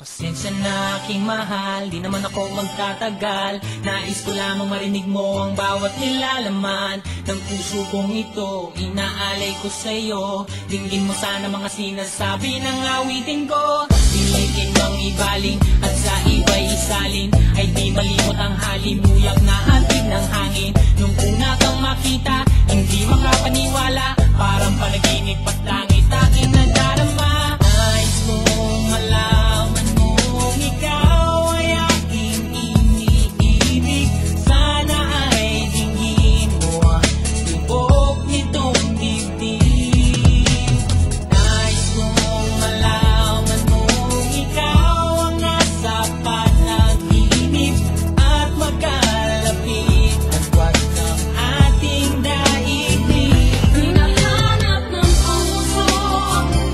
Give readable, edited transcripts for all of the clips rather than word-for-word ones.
Pasensya na aking mahal, di naman ako magtatagal. Nais ko lamang marinig mo ang bawat nilalaman ng puso kong ito, inaalay ko sa'yo. Dinggin mo sana mga sinasabi ng awitin ko. Pilitin mong ibaling at sa iba'y isalin, ay di malimot ang halimuyak na hatid ng hangin. Nung una kang makita, hindi makapaniwala, parang panaginip at langit aking nadarama. Nais kong malaman mong ikaw ay aking iniibig. Sana ay dinggin mo ang tibok nitong dibdib. Nais kong malaman mong ikaw ang nasa panaginip at magkalapit at wag ng ating daigdig. Hinahanap ng puso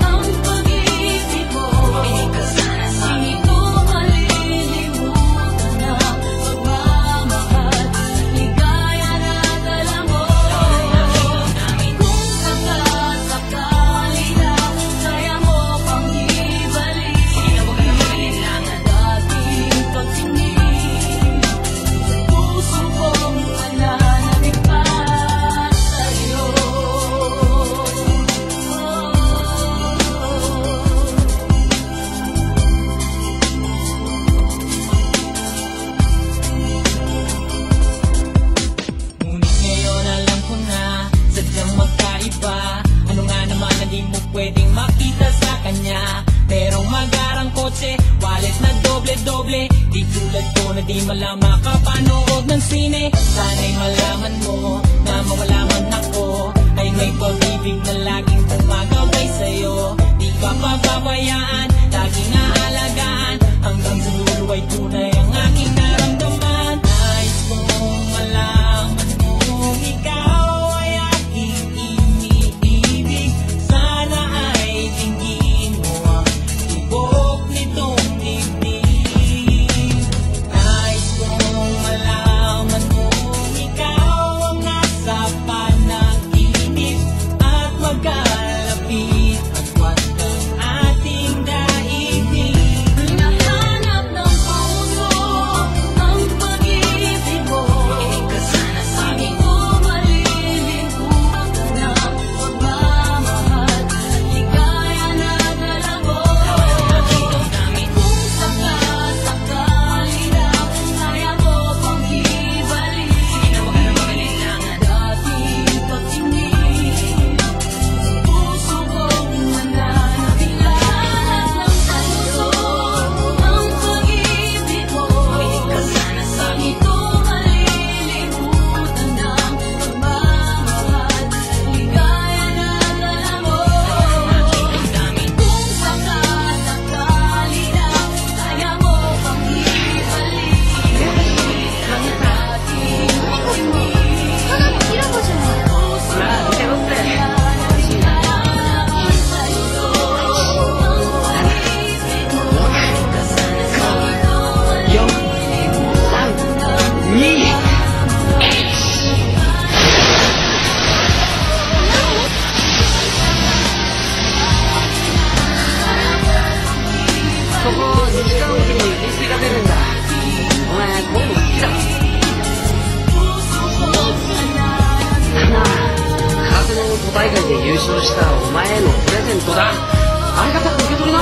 ang pag-ibig mo. Hindi ko malilimutan na pagmamahal, ligaya na dala mo. Kung sakasakali na kaya mo pang ibalik dating pagtingin, puso kong nananabik pa sa'yo. Ngunit ngayon alam ko na sadyang magkaiba. Ano nga naman na di mo pwedeng makita sa kanya? Merong magarang kotse, wallet na doble-doble. Di tulad ko na di malang makapanood ng sine. Sana'y malaman mo na mawala man ako, ay may pag-ibig na laging gumagabay sa'yo. Di ka pababayaan, laging aalagaan, hanggang sa dulo ay tunay ang aking naramdaman. Nais kong malaman mong ikaw ay aking iniibig. Sana ay dinggin mo ang tibok nitong dibdib. Nais kong malaman mong ikaw ang nasa panaginip at magkalapit at wag ng ating daigdig. Hinahanap ng puso ang pag-ibig mo. Hindi ko malilimutan na pagmamahal, ligaya na dala mo. Kung sakasakali na kaya mo pang ibalik dating pagtingin, puso kong nananabik. Hinahanap ng puso ang pag-ibig mo. Hindi ko malilimutan ang pagmamahal, ligaya na dala mo. Kung sakasakali na kaya mo pang ibalik dating pagtingin, puso kong nananabik sa'yo. Ang pag-ibig mo, hindi koそこを時間おきに日誌が出るんだ。お前今度好きだ。なあ、昨年都大会で優勝したお前へのプレゼントだ。ありがたく受け取りな。